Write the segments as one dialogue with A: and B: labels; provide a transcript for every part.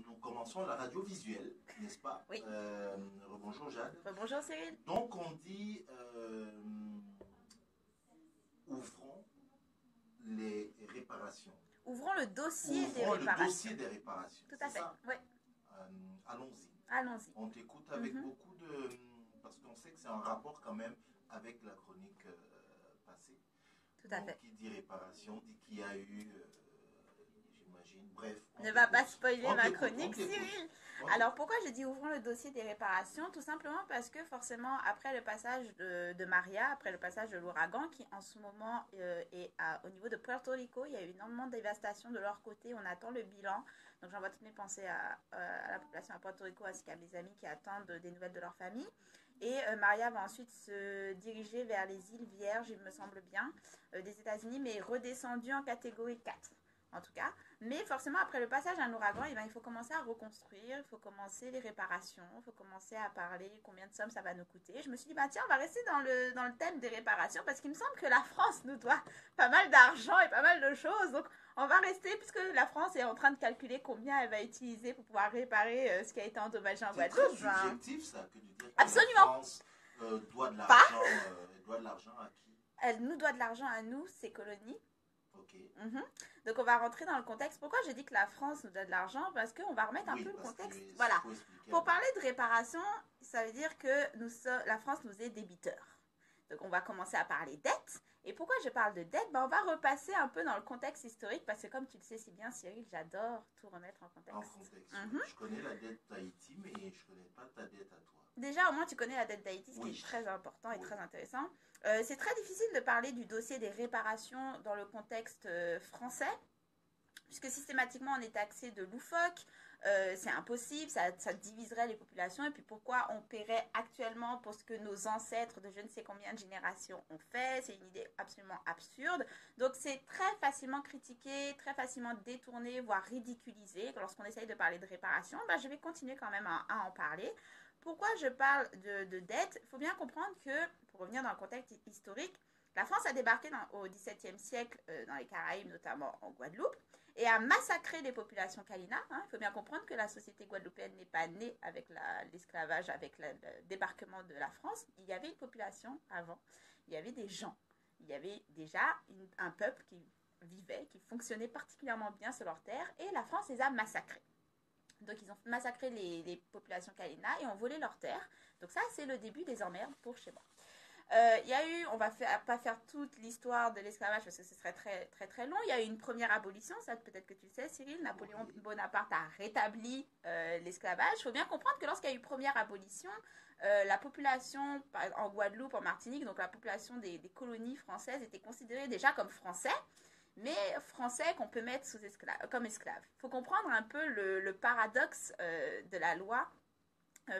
A: nous commençons la radio visuelle, n'est-ce pas?
B: Oui.
A: Rebonjour Jade.
B: Bonjour Cyril.
A: Donc on dit ouvrons les réparations.
B: Ouvrons le dossier des
A: Ouvrons le
B: réparations.
A: dossier des réparations.
B: Tout à fait. Oui.
A: Allons-y.
B: Allons-y.
A: On t'écoute avec beaucoup de... Parce qu'on sait que c'est un rapport quand même avec la chronique passée.
B: Tout à
A: Donc,
B: fait.
A: qui dit réparation, dit qu'il y a eu... j'imagine. Bref.
B: Ne va pas spoiler ma chronique,
A: on t'écoute.
B: Cyril. Alors pourquoi je dis ouvrons le dossier des réparations? Tout simplement parce que forcément après le passage de Maria, après le passage de l'ouragan qui en ce moment est au niveau de Puerto Rico, il y a eu énormément de dévastation de leur côté, on attend le bilan. Donc j'envoie toutes mes pensées à la population à Puerto Rico ainsi qu'à mes amis qui attendent des nouvelles de leur famille. Et Maria va ensuite se diriger vers les îles Vierges, il me semble bien, des États-Unis, mais redescendue en catégorie 4. En tout cas, mais forcément après le passage d'un ouragan, il faut commencer à reconstruire, il faut commencer les réparations, il faut commencer à parler combien de sommes ça va nous coûter. Je me suis dit, tiens, on va rester dans le thème des réparations parce qu'il me semble que la France nous doit pas mal d'argent et pas mal de choses. Donc on va rester, puisque la France est en train de calculer combien elle va utiliser pour pouvoir réparer ce qui a été endommagé en Guadeloupe.
A: C'est très subjectif ça, que de dire que
B: absolument.
A: la France doit de l'argent doit de l'argent à qui?
B: Elle nous doit de l'argent à nous, ses colonies.
A: Ok.
B: Donc on va rentrer dans le contexte. Pourquoi j'ai dit que la France nous donne de l'argent? Parce qu'on va remettre un peu le contexte. Voilà. Pour parler de réparation, ça veut dire que la France nous est débiteur. Donc on va commencer à parler dette. Et pourquoi je parle de dette? On va repasser un peu dans le contexte historique parce que comme tu le sais si bien Cyril, j'adore tout remettre en contexte.
A: Je connais la dette d'Haïti mais je ne connais pas ta dette à toi.
B: Déjà au moins tu connais la dette d'Haïti, ce qui est très important et très intéressant. C'est très difficile de parler du dossier des réparations dans le contexte français, puisque systématiquement on est taxé de loufoque, c'est impossible, ça diviserait les populations, et puis pourquoi on paierait actuellement pour ce que nos ancêtres de je ne sais combien de générations ont fait, c'est une idée absolument absurde. Donc c'est très facilement critiqué, très facilement détourné, voire ridiculisé. Lorsqu'on essaye de parler de réparation, je vais continuer quand même à en parler. Pourquoi je parle de dette? Il faut bien comprendre que, pour revenir dans le contexte historique, la France a débarqué au XVIIe siècle dans les Caraïbes, notamment en Guadeloupe, et a massacré les populations Kalina. Il faut bien comprendre que la société guadeloupéenne n'est pas née avec l'esclavage, avec le débarquement de la France. Il y avait une population avant, il y avait des gens, il y avait déjà un peuple qui vivait, qui fonctionnait particulièrement bien sur leur terre, et la France les a massacrés. Donc ils ont massacré les populations Kalina et ont volé leurs terres. Donc ça, c'est le début des emmerdes pour chez moi. Il y a eu, on va pas faire toute l'histoire de l'esclavage parce que ce serait très très très long. Il y a eu une première abolition, ça peut-être que tu le sais Cyril, Napoléon Bonaparte a rétabli l'esclavage. Il faut bien comprendre que lorsqu'il y a eu première abolition, la population en Guadeloupe, en Martinique, donc la population des colonies françaises était considérée déjà comme français, mais français qu'on peut mettre comme esclaves. Il faut comprendre un peu le paradoxe de la loi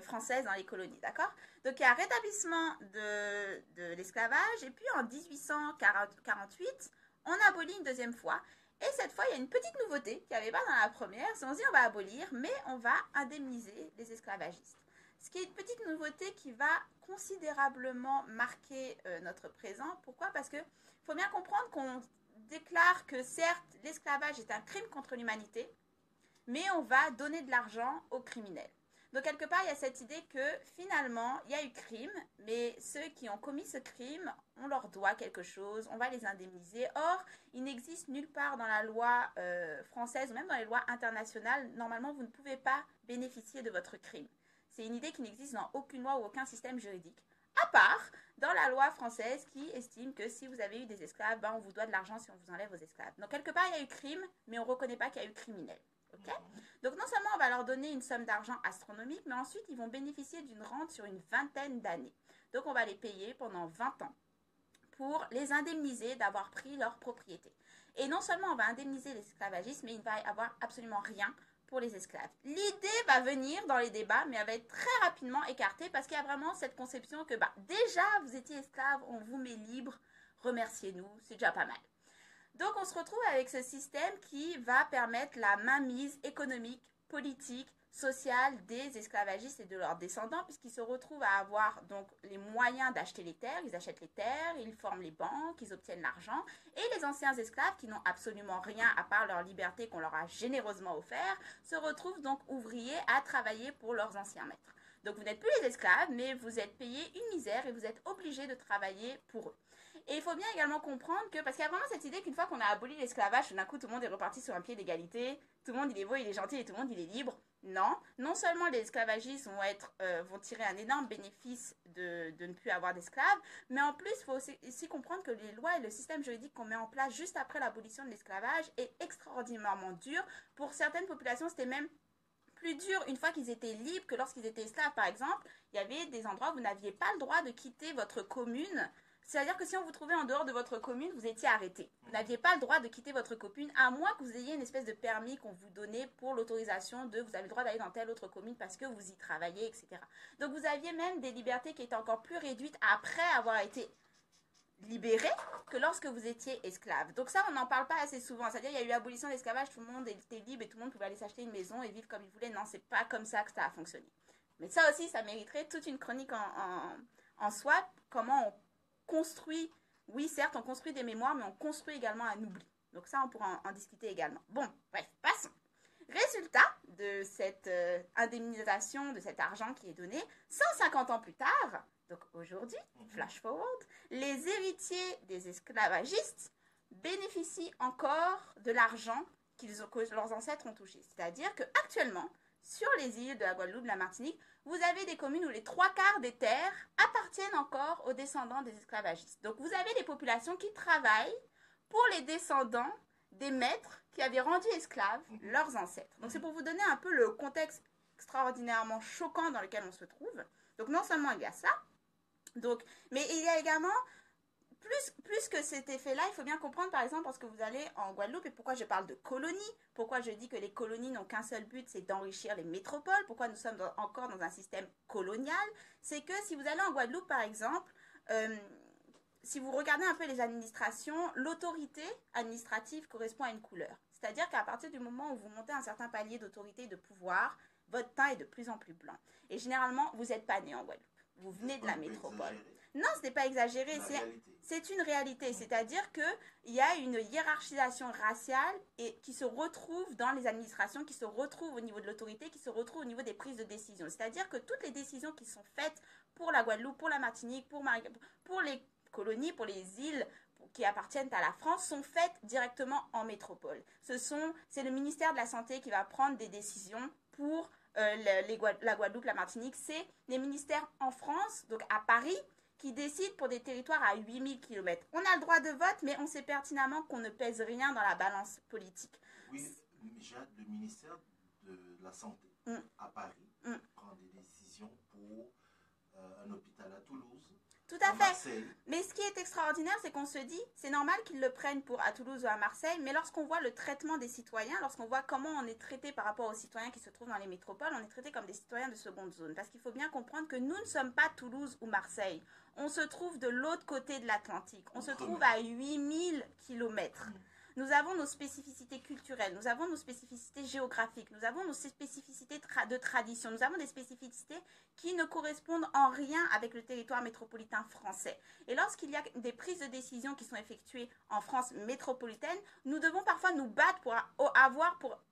B: française dans les colonies, d'accord? Donc il y a un rétablissement de l'esclavage, et puis en 1848, on abolit une deuxième fois, et cette fois il y a une petite nouveauté qu'il n'y avait pas dans la première, c'est on se dit on va abolir, mais on va indemniser les esclavagistes. Ce qui est une petite nouveauté qui va considérablement marquer notre présent. Pourquoi? Parce qu'il faut bien comprendre qu'on déclare que certes l'esclavage est un crime contre l'humanité, mais on va donner de l'argent aux criminels. Donc quelque part il y a cette idée que finalement il y a eu crime, mais ceux qui ont commis ce crime, on leur doit quelque chose, on va les indemniser. Or il n'existe nulle part dans la loi française ou même dans les lois internationales, normalement vous ne pouvez pas bénéficier de votre crime. C'est une idée qui n'existe dans aucune loi ou aucun système juridique, à part dans la loi française qui estime que si vous avez eu des esclaves, on vous doit de l'argent si on vous enlève vos esclaves. Donc quelque part il y a eu crime, mais on ne reconnaît pas qu'il y a eu criminel. Okay? Donc non seulement on va leur donner une somme d'argent astronomique, mais ensuite ils vont bénéficier d'une rente sur une vingtaine d'années. Donc on va les payer pendant 20 ans pour les indemniser d'avoir pris leur propriété. Et non seulement on va indemniser les esclavagistes, mais il ne va y avoir absolument rien pour les esclaves. L'idée va venir dans les débats, mais elle va être très rapidement écartée parce qu'il y a vraiment cette conception que déjà vous étiez esclave, on vous met libre, remerciez-nous, c'est déjà pas mal. Donc on se retrouve avec ce système qui va permettre la mainmise économique politique, sociale des esclavagistes et de leurs descendants, puisqu'ils se retrouvent à avoir donc les moyens d'acheter les terres, ils achètent les terres, ils forment les banques, ils obtiennent l'argent, et les anciens esclaves qui n'ont absolument rien à part leur liberté qu'on leur a généreusement offert, se retrouvent donc ouvriers à travailler pour leurs anciens maîtres. Donc vous n'êtes plus les esclaves, mais vous êtes payés une misère et vous êtes obligés de travailler pour eux. Et il faut bien également comprendre que, parce qu'il y a vraiment cette idée qu'une fois qu'on a aboli l'esclavage, d'un coup tout le monde est reparti sur un pied d'égalité, tout le monde il est beau, il est gentil et tout le monde il est libre. Non, non seulement les esclavagistes vont tirer un énorme bénéfice de ne plus avoir d'esclaves, mais en plus il faut aussi comprendre que les lois et le système juridique qu'on met en place juste après l'abolition de l'esclavage est extraordinairement dur. Pour certaines populations, c'était même plus dur une fois qu'ils étaient libres que lorsqu'ils étaient esclaves. Par exemple, il y avait des endroits où vous n'aviez pas le droit de quitter votre commune. C'est-à-dire que si on vous trouvait en dehors de votre commune, vous étiez arrêté. Vous n'aviez pas le droit de quitter votre commune, à moins que vous ayez une espèce de permis qu'on vous donnait pour l'autorisation de vous avez le droit d'aller dans telle autre commune parce que vous y travaillez, etc. Donc vous aviez même des libertés qui étaient encore plus réduites après avoir été libéré que lorsque vous étiez esclave. Donc ça, on n'en parle pas assez souvent. C'est-à-dire, il y a eu l'abolition de l'esclavage, tout le monde était libre et tout le monde pouvait aller s'acheter une maison et vivre comme il voulait. Non, c'est pas comme ça que ça a fonctionné. Mais ça aussi, ça mériterait toute une chronique en soi. Comment on construit, oui, certes, on construit des mémoires, mais on construit également un oubli. Donc ça, on pourra en discuter également. Bon, bref, passons. Résultat de cette indemnisation, de cet argent qui est donné, 150 ans plus tard, donc aujourd'hui, flash forward, les héritiers des esclavagistes bénéficient encore de l'argent que leurs ancêtres ont touché. C'est-à-dire qu'actuellement, sur les îles de la Guadeloupe, de la Martinique, vous avez des communes où les 3/4 des terres appartiennent encore aux descendants des esclavagistes. Donc vous avez des populations qui travaillent pour les descendants des maîtres qui avaient rendu esclaves leurs ancêtres. Donc c'est pour vous donner un peu le contexte extraordinairement choquant dans lequel on se trouve. Donc non seulement il y a ça, mais il y a également, plus que cet effet-là, il faut bien comprendre, par exemple, parce que vous allez en Guadeloupe, et pourquoi je parle de colonies, pourquoi je dis que les colonies n'ont qu'un seul but, c'est d'enrichir les métropoles, pourquoi nous sommes encore dans un système colonial, c'est que si vous allez en Guadeloupe, par exemple, si vous regardez un peu les administrations, l'autorité administrative correspond à une couleur. C'est-à-dire qu'à partir du moment où vous montez un certain palier d'autorité et de pouvoir, votre teint est de plus en plus blanc. Et généralement, vous n'êtes pas né en Guadeloupe. Vous venez de la métropole. Non, ce n'est pas exagéré, c'est une réalité. C'est-à-dire qu'il y a une hiérarchisation raciale qui se retrouve dans les administrations, qui se retrouve au niveau de l'autorité, qui se retrouve au niveau des prises de décision. C'est-à-dire que toutes les décisions qui sont faites pour la Guadeloupe, pour la Martinique, pour les colonies, pour les îles qui appartiennent à la France, sont faites directement en métropole. C'est le ministère de la Santé qui va prendre des décisions pour la Guadeloupe, la Martinique. C'est les ministères en France, donc à Paris, qui décident pour des territoires à 8000 km. On a le droit de vote, mais on sait pertinemment qu'on ne pèse rien dans la balance politique.
A: Oui, Jade, le ministère de la Santé à Paris prend des décisions pour un hôpital à Toulouse.
B: Tout à fait. Marseille. Mais ce qui est extraordinaire, c'est qu'on se dit, c'est normal qu'ils le prennent à Toulouse ou à Marseille, mais lorsqu'on voit le traitement des citoyens, lorsqu'on voit comment on est traité par rapport aux citoyens qui se trouvent dans les métropoles, on est traité comme des citoyens de seconde zone. Parce qu'il faut bien comprendre que nous ne sommes pas Toulouse ou Marseille. On se trouve de l'autre côté de l'Atlantique. On se trouve à 8000 km. Nous avons nos spécificités culturelles, nous avons nos spécificités géographiques, nous avons nos spécificités de tradition, nous avons des spécificités qui ne correspondent en rien avec le territoire métropolitain français. Et lorsqu'il y a des prises de décision qui sont effectuées en France métropolitaine, nous devons parfois nous battre pour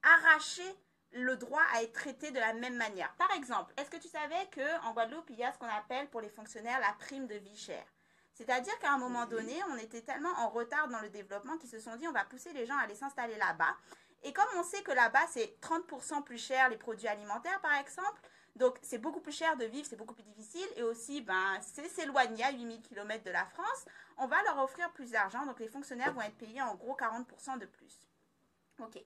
B: arracher le droit à être traité de la même manière. Par exemple, est-ce que tu savais qu'en Guadeloupe, il y a ce qu'on appelle pour les fonctionnaires la prime de vie chère ? C'est-à-dire qu'à un moment donné, on était tellement en retard dans le développement qu'ils se sont dit on va pousser les gens à aller s'installer là-bas. Et comme on sait que là-bas, c'est 30% plus cher les produits alimentaires, par exemple, donc c'est beaucoup plus cher de vivre, c'est beaucoup plus difficile. Et aussi, c'est s'éloigner à 8000 km de la France. On va leur offrir plus d'argent. Donc les fonctionnaires vont être payés en gros 40% de plus. Ok.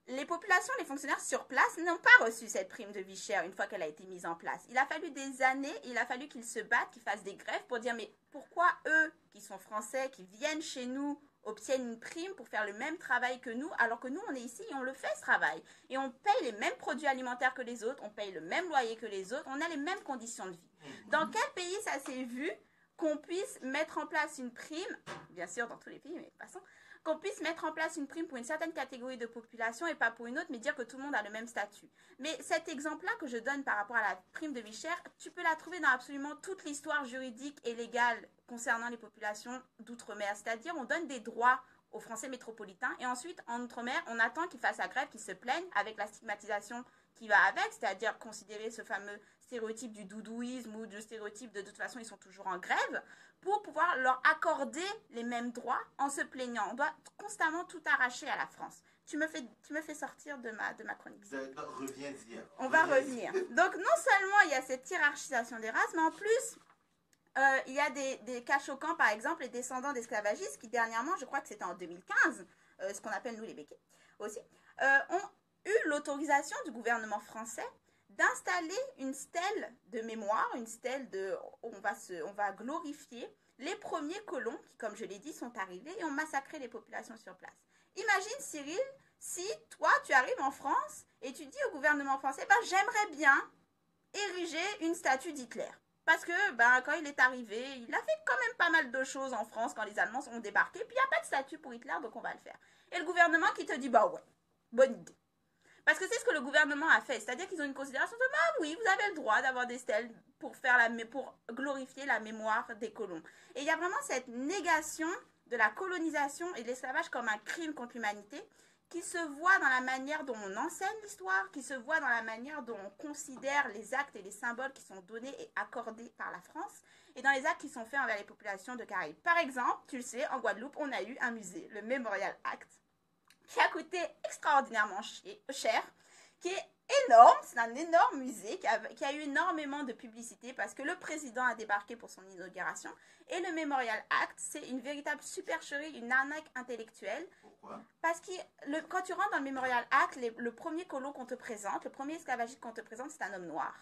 B: Les populations, les fonctionnaires sur place n'ont pas reçu cette prime de vie chère une fois qu'elle a été mise en place. Il a fallu des années, il a fallu qu'ils se battent, qu'ils fassent des grèves pour dire mais pourquoi eux, qui sont français, qui viennent chez nous, obtiennent une prime pour faire le même travail que nous, alors que nous, on est ici et on le fait ce travail. Et on paye les mêmes produits alimentaires que les autres, on paye le même loyer que les autres, on a les mêmes conditions de vie. Dans quel pays ça s'est vu qu'on puisse mettre en place une prime, bien sûr dans tous les pays, mais passons, qu'on puisse mettre en place une prime pour une certaine catégorie de population et pas pour une autre, mais dire que tout le monde a le même statut. Mais cet exemple-là que je donne par rapport à la prime de vie chère, tu peux la trouver dans absolument toute l'histoire juridique et légale concernant les populations d'outre-mer. C'est-à-dire, on donne des droits aux Français métropolitains et ensuite, en outre-mer, on attend qu'ils fassent la grève, qu'ils se plaignent avec la stigmatisation qui va avec, c'est-à-dire considérer ce fameux stéréotype du doudouisme ou du stéréotype de toute façon, ils sont toujours en grève, pour pouvoir leur accorder les mêmes droits en se plaignant. On doit constamment tout arracher à la France. Tu me fais sortir de ma chronique.
A: Reviens-y.
B: On va revenir. Donc, non seulement il y a cette hiérarchisation des races, mais en plus, il y a des cas choquants, par exemple, les descendants d'esclavagistes qui, dernièrement, je crois que c'était en 2015, ce qu'on appelle, nous, les béquets aussi, ont eu l'autorisation du gouvernement français d'installer une stèle de mémoire, une stèle de... On va glorifier les premiers colons qui, comme je l'ai dit, sont arrivés et ont massacré les populations sur place. Imagine, Cyril, si toi, tu arrives en France et tu dis au gouvernement français, j'aimerais bien ériger une statue d'Hitler. Parce que quand il est arrivé, il a fait quand même pas mal de choses en France quand les Allemands ont débarqué, puis il n'y a pas de statue pour Hitler, donc on va le faire. Et le gouvernement qui te dit, ouais, bonne idée. Parce que c'est ce que le gouvernement a fait, c'est-à-dire qu'ils ont une considération de oui, vous avez le droit d'avoir des stèles pour glorifier la mémoire des colons. Et il y a vraiment cette négation de la colonisation et de l'esclavage comme un crime contre l'humanité qui se voit dans la manière dont on enseigne l'histoire, qui se voit dans la manière dont on considère les actes et les symboles qui sont donnés et accordés par la France, et dans les actes qui sont faits envers les populations de Caraïbes. Par exemple, tu le sais, en Guadeloupe, on a eu un musée, le Memorial Act, qui a coûté extraordinairement cher, qui est énorme, c'est un énorme musée qui a eu énormément de publicité parce que le président a débarqué pour son inauguration. Et le Memorial Act, c'est une véritable supercherie, une arnaque intellectuelle.
A: Pourquoi?
B: Parce que quand tu rentres dans le Memorial Act, le premier colon qu'on te présente, le premier esclavagiste qu'on te présente, c'est un homme noir.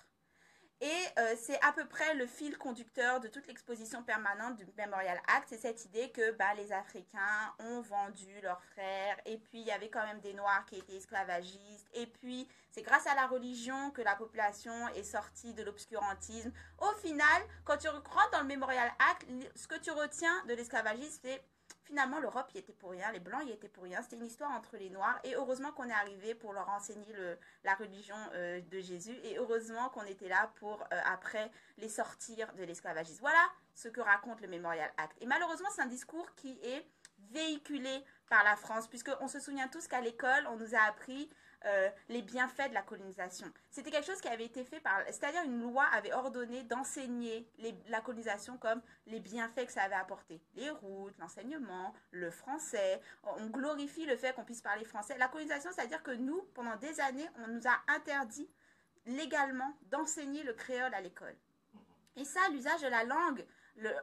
B: Et c'est à peu près le fil conducteur de toute l'exposition permanente du Memorial Act, c'est cette idée que les Africains ont vendu leurs frères, et puis il y avait quand même des Noirs qui étaient esclavagistes, et puis c'est grâce à la religion que la population est sortie de l'obscurantisme. Au final, quand tu rentres dans le Memorial Act, ce que tu retiens de l'esclavagisme, c'est finalement l'Europe y était pour rien, les Blancs y étaient pour rien, c'était une histoire entre les Noirs, et heureusement qu'on est arrivé pour leur enseigner la religion de Jésus, et heureusement qu'on était là pour après les sortir de l'esclavagisme. Voilà ce que raconte le Memorial Act. Et malheureusement, c'est un discours qui est véhiculé par la France, puisqu'on se souvient tous qu'à l'école, on nous a appris les bienfaits de la colonisation. C'était quelque chose qui avait été fait c'est-à-dire une loi avait ordonné d'enseigner la colonisation comme les bienfaits que ça avait apporté. Les routes, l'enseignement, le français. On glorifie le fait qu'on puisse parler français. La colonisation, c'est-à-dire que nous, pendant des années, on nous a interdit légalement d'enseigner le créole à l'école. Et ça, l'usage de la langue,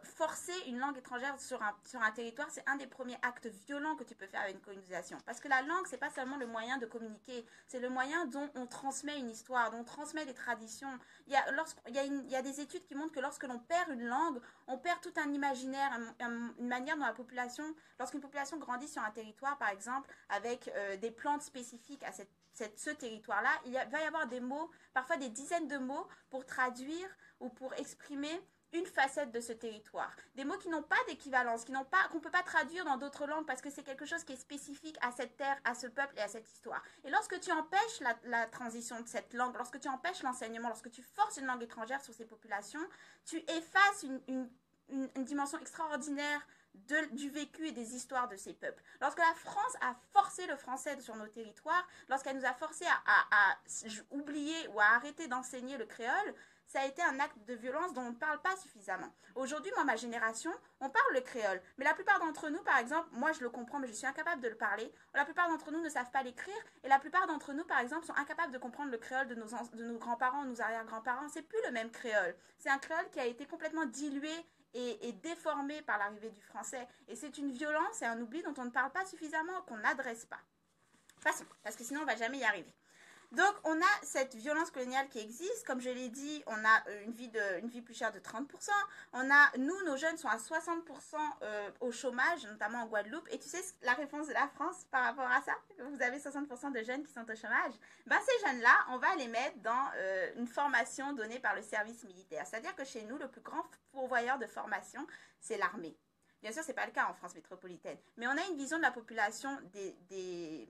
B: forcer une langue étrangère sur un territoire, c'est un des premiers actes violents que tu peux faire avec une colonisation. Parce que la langue, c'est pas seulement le moyen de communiquer, c'est le moyen dont on transmet une histoire, dont on transmet des traditions. Il y a des études qui montrent que lorsque l'on perd une langue, on perd tout un imaginaire, une manière dont la population, lorsqu'une population grandit sur un territoire, par exemple, avec des plantes spécifiques à ce territoire-là, va y avoir des mots, parfois des dizaines de mots pour traduire ou pour exprimer une facette de ce territoire. Des mots qui n'ont pas d'équivalence, qu'on ne peut pas traduire dans d'autres langues parce que c'est quelque chose qui est spécifique à cette terre, à ce peuple et à cette histoire. Et lorsque tu empêches la transition de cette langue, lorsque tu empêches l'enseignement, lorsque tu forces une langue étrangère sur ces populations, tu effaces une dimension extraordinaire du vécu et des histoires de ces peuples. Lorsque la France a forcé le français sur nos territoires, lorsqu'elle nous a forcé à oublier ou à arrêter d'enseigner le créole, ça a été un acte de violence dont on ne parle pas suffisamment. Aujourd'hui, moi, ma génération, on parle le créole. Mais la plupart d'entre nous, par exemple, moi je le comprends, mais je suis incapable de le parler. La plupart d'entre nous ne savent pas l'écrire. Et la plupart d'entre nous, par exemple, sont incapables de comprendre le créole de nos grands-parents, nos arrière-grands-parents. C'est plus le même créole. C'est un créole qui a été complètement dilué et déformé par l'arrivée du français. Et c'est une violence et un oubli dont on ne parle pas suffisamment, qu'on n'adresse pas. Passons, parce que sinon on ne va jamais y arriver. Donc, on a cette violence coloniale qui existe. Comme je l'ai dit, on a une vie plus chère de 30%. Nos jeunes sont à 60% au chômage, notamment en Guadeloupe. Et tu sais la réponse de la France par rapport à ça? Vous avez 60% de jeunes qui sont au chômage. Ces jeunes-là, on va les mettre dans une formation donnée par le service militaire. C'est-à-dire que chez nous, le plus grand pourvoyeur de formation, c'est l'armée. Bien sûr, ce n'est pas le cas en France métropolitaine. Mais on a une vision de la population des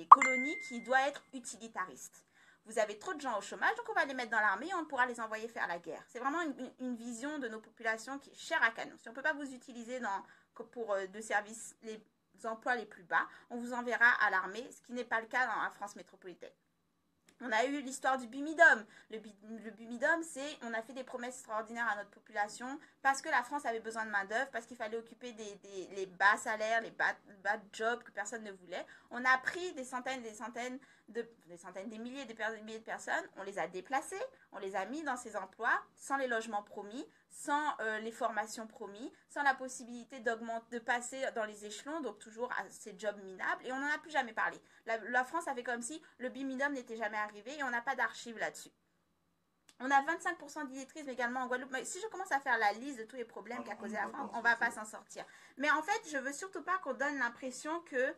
B: colonies qui doit être utilitariste. Vous avez trop de gens au chômage, donc on va les mettre dans l'armée et on pourra les envoyer faire la guerre. C'est vraiment une vision de nos populations qui est chère à canon. Si on ne peut pas vous utiliser pour de services, les emplois les plus bas, on vous enverra à l'armée, ce qui n'est pas le cas dans la France métropolitaine. On a eu l'histoire du Bumidum. Le Bumidum, c'est on a fait des promesses extraordinaires à notre population parce que la France avait besoin de main-d'œuvre, parce qu'il fallait occuper les bas salaires, les bas jobs que personne ne voulait. On a pris des milliers de personnes, on les a déplacés, on les a mis dans ces emplois sans les logements promis, sans les formations promis, sans la possibilité de passer dans les échelons, donc toujours à ces jobs minables, et on n'en a plus jamais parlé. La France a fait comme si le bimidum n'était jamais arrivé et on n'a pas d'archives là-dessus. On a 25% d'illettrisme également en Guadeloupe. Mais si je commence à faire la liste de tous les problèmes qu'a causé la France, on ne va pas s'en sortir. Mais en fait, je ne veux surtout pas qu'on donne l'impression que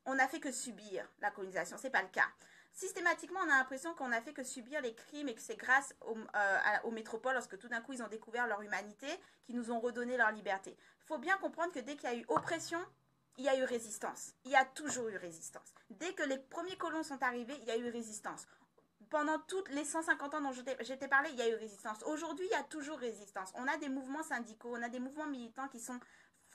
B: on n'a fait que subir la colonisation. Ce n'est pas le cas. Systématiquement, on a l'impression qu'on n'a fait que subir les crimes et que c'est grâce aux métropoles, lorsque tout d'un coup, ils ont découvert leur humanité, qui nous ont redonné leur liberté. Il faut bien comprendre que dès qu'il y a eu oppression, il y a eu résistance. Il y a toujours eu résistance. Dès que les premiers colons sont arrivés, il y a eu résistance. Pendant toutes les 150 ans dont je t'ai parlé, il y a eu résistance. Aujourd'hui, il y a toujours résistance. On a des mouvements syndicaux, on a des mouvements militants qui sont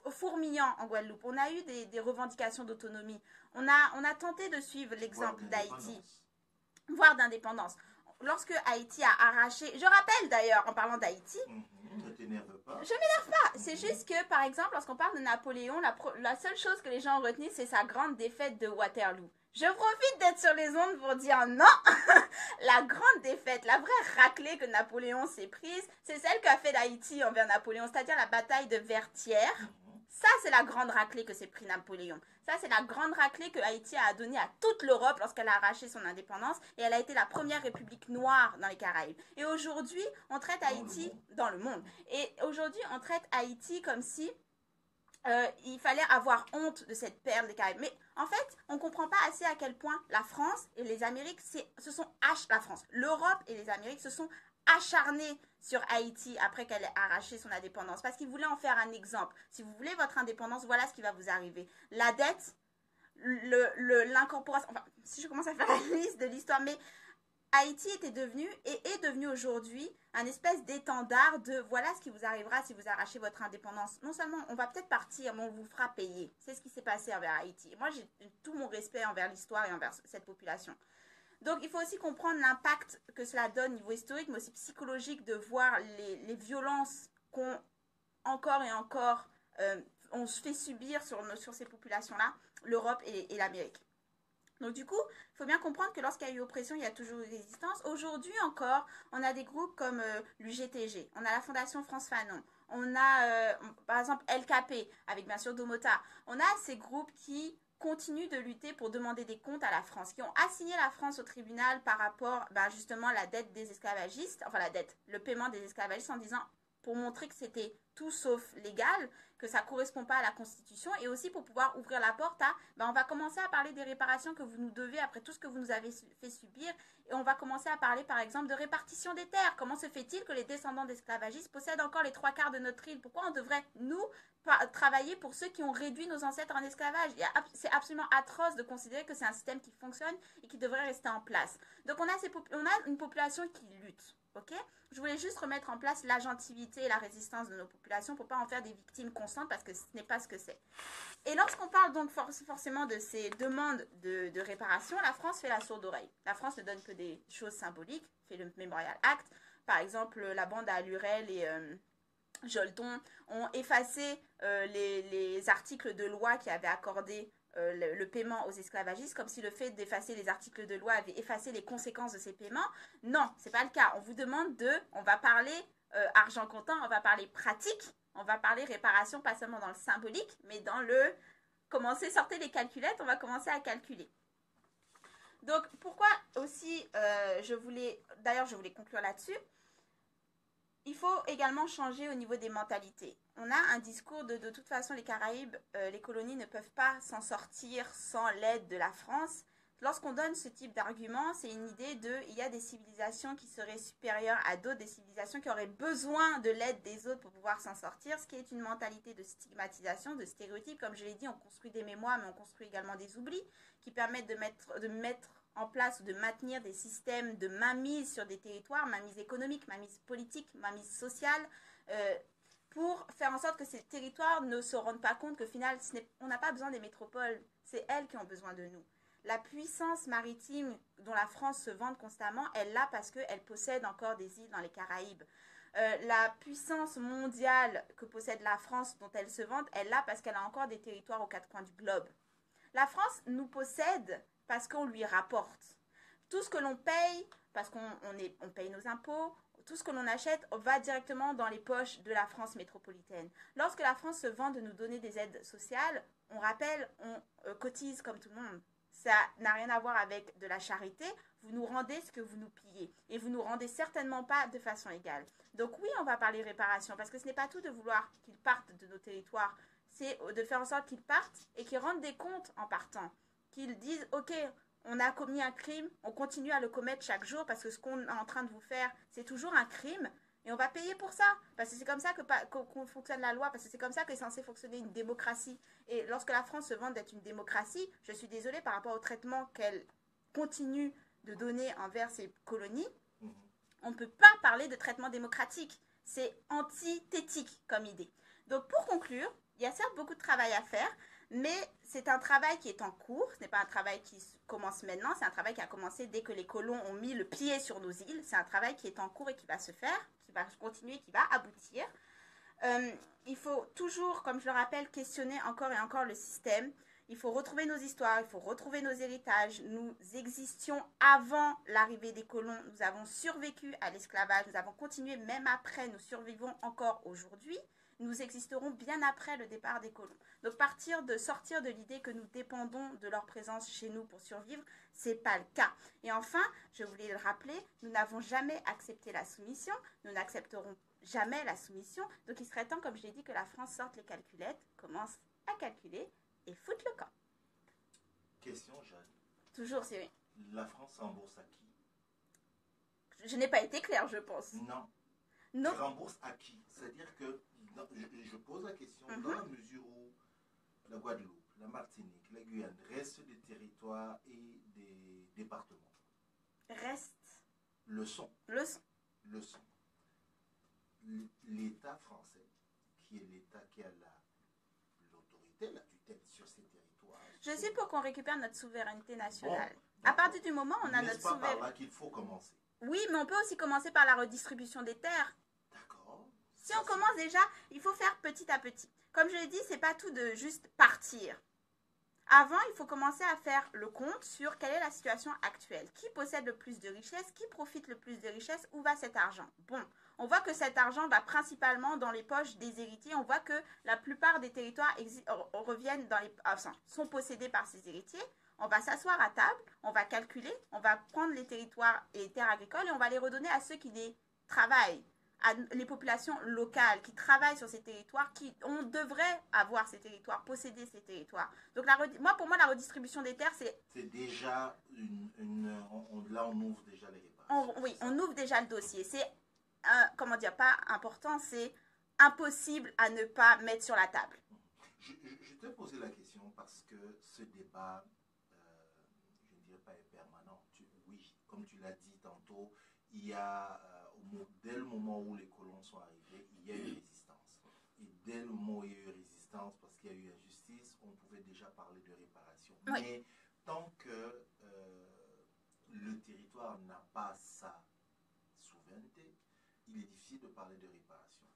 B: fourmillants en Guadeloupe. On a eu des revendications d'autonomie. On a tenté de suivre l'exemple d'Haïti, voire d'indépendance. Lorsque Haïti a arraché... Je rappelle d'ailleurs, en parlant d'Haïti...
A: Ne t'énerve pas.
B: Je m'énerve pas. C'est juste que, par exemple, lorsqu'on parle de Napoléon, la seule chose que les gens ont retenue, c'est sa grande défaite de Waterloo. Je profite d'être sur les ondes pour dire non. La grande défaite, la vraie raclée que Napoléon s'est prise, c'est celle qu'a fait d'Haïti envers Napoléon, c'est-à-dire la bataille de Vertières. Ça, c'est la grande raclée que s'est pris Napoléon. Ça, c'est la grande raclée que Haïti a donnée à toute l'Europe lorsqu'elle a arraché son indépendance. Et elle a été la première république noire dans les Caraïbes. Et aujourd'hui, on traite Haïti dans le monde. Et aujourd'hui, on traite Haïti comme si il fallait avoir honte de cette perle des Caraïbes. Mais en fait, on ne comprend pas assez à quel point la France et les Amériques, l'Europe et les Amériques se sont acharnés sur Haïti après qu'elle ait arraché son indépendance. Parce qu'ils voulaient en faire un exemple. Si vous voulez votre indépendance, voilà ce qui va vous arriver. La dette, l'incorporation... Enfin, si je commence à faire la liste de l'histoire, mais Haïti était devenu et est devenu aujourd'hui un espèce d'étendard de voilà ce qui vous arrivera si vous arrachez votre indépendance. Non seulement on va peut-être partir, mais on vous fera payer. C'est ce qui s'est passé envers Haïti. Et moi, j'ai tout mon respect envers l'histoire et envers cette population. Donc, il faut aussi comprendre l'impact que cela donne au niveau historique, mais aussi psychologique, de voir les violences qu'on, encore et encore, on se fait subir sur ces populations-là, l'Europe et l'Amérique. Donc, du coup, il faut bien comprendre que lorsqu'il y a eu oppression, il y a toujours eu résistance. Aujourd'hui encore, on a des groupes comme l'UGTG, on a la Fondation France Fanon, on a, par exemple, LKP, avec bien sûr Domota. On a ces groupes qui continuent de lutter pour demander des comptes à la France, qui ont assigné la France au tribunal par rapport justement à la dette des esclavagistes, enfin le paiement des esclavagistes, en disant, pour montrer que c'était tout sauf légal, que ça ne correspond pas à la Constitution, et aussi pour pouvoir ouvrir la porte à, on va commencer à parler des réparations que vous nous devez après tout ce que vous nous avez fait subir, et on va commencer à parler par exemple de répartition des terres. Comment se fait-il que les descendants d'esclavagistes possèdent encore les 3/4 de notre île? Pourquoi on devrait, nous, travailler pour ceux qui ont réduit nos ancêtres en esclavage? C'est absolument atroce de considérer que c'est un système qui fonctionne et qui devrait rester en place. Donc on a une population qui lutte. Okay? Je voulais juste remettre en place l'agentivité et la résistance de nos populations pour ne pas en faire des victimes constantes, parce que ce n'est pas ce que c'est. Et lorsqu'on parle donc forcément de ces demandes de réparation, la France fait la sourde oreille. La France ne donne que des choses symboliques, fait le Memorial Act. Par exemple, la bande à Lurel et Jolton ont effacé les articles de loi qui avaient accordé le paiement aux esclavagistes, comme si le fait d'effacer les articles de loi avait effacé les conséquences de ces paiements. Non, c'est pas le cas. On vous demande on va parler argent comptant, on va parler pratique, on va parler réparation, pas seulement dans le symbolique, mais dans sortez les calculettes, on va commencer à calculer. Donc, pourquoi aussi, je voulais conclure là-dessus. Il faut également changer au niveau des mentalités. On a un discours de toute façon, les Caraïbes, les colonies ne peuvent pas s'en sortir sans l'aide de la France. lorsqu'on donne ce type d'argument, c'est une idée il y a des civilisations qui seraient supérieures à d'autres, des civilisations qui auraient besoin de l'aide des autres pour pouvoir s'en sortir, ce qui est une mentalité de stigmatisation, de stéréotype. Comme je l'ai dit, on construit des mémoires, mais on construit également des oublis qui permettent de mettre en place ou de maintenir des systèmes de mainmise sur des territoires, mainmise économique, mainmise politique, mainmise sociale, pour faire en sorte que ces territoires ne se rendent pas compte qu'au final, on n'a pas besoin des métropoles, c'est elles qui ont besoin de nous. La puissance maritime dont la France se vante constamment, elle l'a parce qu'elle possède encore des îles dans les Caraïbes. La puissance mondiale que possède la France dont elle se vante, elle l'a parce qu'elle a encore des territoires aux quatre coins du globe. La France nous possède parce qu'on lui rapporte. Tout ce que l'on paye, parce qu'on paye nos impôts, tout ce que l'on achète va directement dans les poches de la France métropolitaine. Lorsque la France se vante de nous donner des aides sociales, on rappelle, on cotise comme tout le monde. Ça n'a rien à voir avec de la charité. Vous nous rendez ce que vous nous pillez. Et vous nous rendez certainement pas de façon égale. Donc oui, on va parler réparation, parce que ce n'est pas tout de vouloir qu'ils partent de nos territoires. C'est de faire en sorte qu'ils partent et qu'ils rendent des comptes en partant. Qu'ils disent, ok, on a commis un crime, on continue à le commettre chaque jour parce que ce qu'on est en train de vous faire, c'est toujours un crime. Et on va payer pour ça, parce que c'est comme ça qu'on fonctionne la loi, parce que c'est comme ça qu'est censé fonctionner une démocratie. Et lorsque la France se vante d'être une démocratie, je suis désolée par rapport au traitement qu'elle continue de donner envers ses colonies, on ne peut pas parler de traitement démocratique. C'est antithétique comme idée. Donc pour conclure, il y a certes beaucoup de travail à faire, mais c'est un travail qui est en cours, ce n'est pas un travail qui commence maintenant, c'est un travail qui a commencé dès que les colons ont mis le pied sur nos îles, c'est un travail qui est en cours et qui va se faire, qui va continuer, qui va aboutir. Il faut toujours, comme je le rappelle, questionner encore et encore le système. Il faut retrouver nos histoires, il faut retrouver nos héritages. Nous existions avant l'arrivée des colons, nous avons survécu à l'esclavage, nous avons continué même après, nous survivons encore aujourd'hui. Nous existerons bien après le départ des colons. Donc sortir de l'idée que nous dépendons de leur présence chez nous pour survivre, c'est pas le cas. Et enfin, je voulais le rappeler, nous n'avons jamais accepté la soumission, nous n'accepterons jamais la soumission. Donc il serait temps, comme je l'ai dit, que la France sorte les calculettes, commence à calculer et foute le camp.
A: Question, Jeanne.
B: Toujours, Cyril.
A: La France rembourse à qui?
B: Je n'ai pas été claire, je pense.
A: Non. Rembourse à qui? C'est-à-dire que je pose la question dans la mesure où la Guadeloupe, la Martinique, la Guyane restent des territoires et des départements. Le sont. L'État français, qui est l'État qui a l'autorité, la tutelle sur ces territoires.
B: Je suis pour qu'on récupère notre souveraineté nationale. Bon, à partir du moment où on a notre souveraineté.
A: C'est pas par là qu'il faut commencer.
B: Oui, mais on peut aussi commencer par la redistribution des terres.
A: D'accord.
B: Si on commence déjà, il faut faire petit à petit. Comme je l'ai dit, c'est pas tout de juste partir. Avant, il faut commencer à faire le compte sur quelle est la situation actuelle. Qui possède le plus de richesses? Qui profite le plus de richesses? Où va cet argent? Bon, on voit que cet argent va principalement dans les poches des héritiers. On voit que la plupart des territoires reviennent sont possédés par ces héritiers. On va s'asseoir à table, on va calculer, on va prendre les territoires et les terres agricoles et on va les redonner à ceux qui les travaillent, à les populations locales qui travaillent sur ces territoires, on devrait avoir ces territoires, posséder ces territoires. Donc pour moi, la redistribution des terres, c'est
A: déjà là on ouvre déjà les réparations.
B: On ouvre déjà le dossier. C'est pas important, c'est impossible à ne pas mettre sur la table.
A: Je t'ai posé la question parce que ce débat, je ne dirais pas est permanent. Oui, comme tu l'as dit tantôt, il y a dès le moment où les colons sont arrivés, il y a eu résistance. Et dès le moment où il y a eu résistance, parce qu'il y a eu injustice, on pouvait déjà parler de réparation. Oui. Mais tant que le territoire n'a pas sa souveraineté, il est difficile de parler de réparation.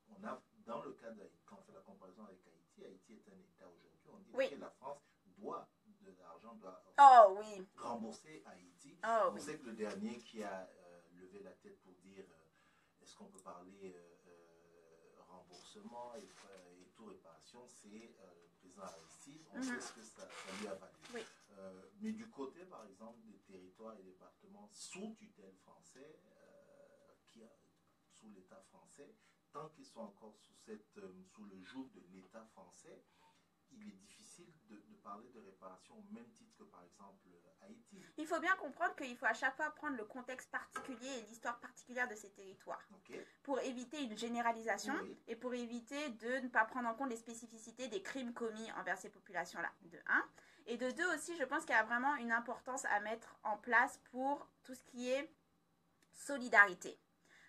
A: Dans le cas d'Haïti, quand on fait la comparaison avec Haïti, Haïti est un État aujourd'hui, on dit que la France doit de l'argent, doit rembourser Haïti. On sait que le dernier qui a levé la tête pour dire est-ce qu'on peut parler remboursement et tout réparation, c'est le président Aristide. On sait ce que ça lui a valu. Oui. Mais du côté, par exemple, des territoires et départements sous tutelle français, sous l'État français, tant qu'ils sont encore sous le joug de l'État français, il est difficile difficile de parler de réparation au même titre que par exemple Haïti.
B: Il faut bien comprendre qu'il faut à chaque fois prendre le contexte particulier et l'histoire particulière de ces territoires pour éviter une généralisation et pour éviter de ne pas prendre en compte les spécificités des crimes commis envers ces populations-là, de 1. Et de 2 aussi, je pense qu'il y a vraiment une importance à mettre en place pour tout ce qui est solidarité.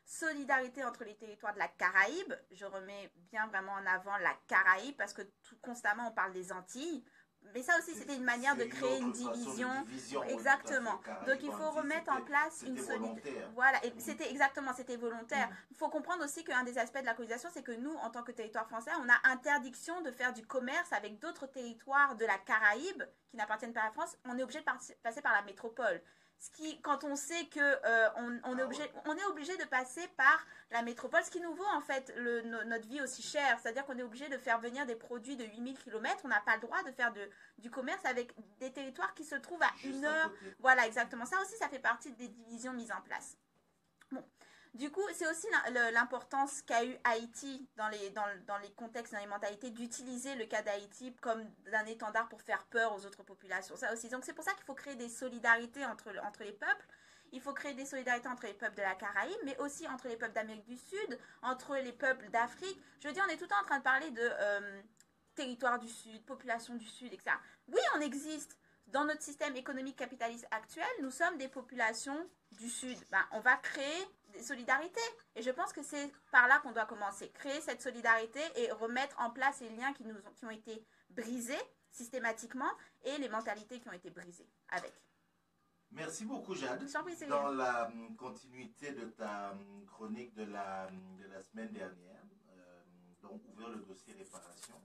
B: Solidarité entre les territoires de la Caraïbe. Je remets bien vraiment en avant la Caraïbe parce que constamment on parle des Antilles. Mais ça aussi, c'était une manière de créer une division. Exactement. Donc, il faut remettre en place une solidarité. Voilà, et c'était exactement, c'était volontaire. Il faut comprendre aussi qu'un des aspects de la colonisation, c'est que nous, en tant que territoire français, on a interdiction de faire du commerce avec d'autres territoires de la Caraïbe qui n'appartiennent pas à la France. On est obligé de passer par la métropole. Ce qui, quand on sait que on est obligé de passer par la métropole, ce qui nous vaut en fait notre vie aussi chère. C'est-à-dire qu'on est obligé de faire venir des produits de 8000 km. On n'a pas le droit de faire du commerce avec des territoires qui se trouvent à
A: juste
B: 1 heure. Voilà, exactement. Ça aussi, ça fait partie des divisions mises en place. Bon. Du coup, c'est aussi l'importance qu'a eu Haïti dans les contextes, dans les mentalités, d'utiliser le cas d'Haïti comme d'un étendard pour faire peur aux autres populations. Ça aussi. Donc, c'est pour ça qu'il faut créer des solidarités entre les peuples. Il faut créer des solidarités entre les peuples de la Caraïbe, mais aussi entre les peuples d'Amérique du Sud, entre les peuples d'Afrique. Je veux dire, on est tout le temps en train de parler de territoire du Sud, population du Sud, etc. Oui, on existe. Dans notre système économique capitaliste actuel, nous sommes des populations du Sud. On va créer des solidarités. Et je pense que c'est par là qu'on doit commencer. Créer cette solidarité et remettre en place les liens qui ont été brisés systématiquement et les mentalités qui ont été brisées avec.
A: Merci beaucoup, Jade. Dans la continuité de ta chronique de la semaine dernière, donc ouvrir le dossier réparation.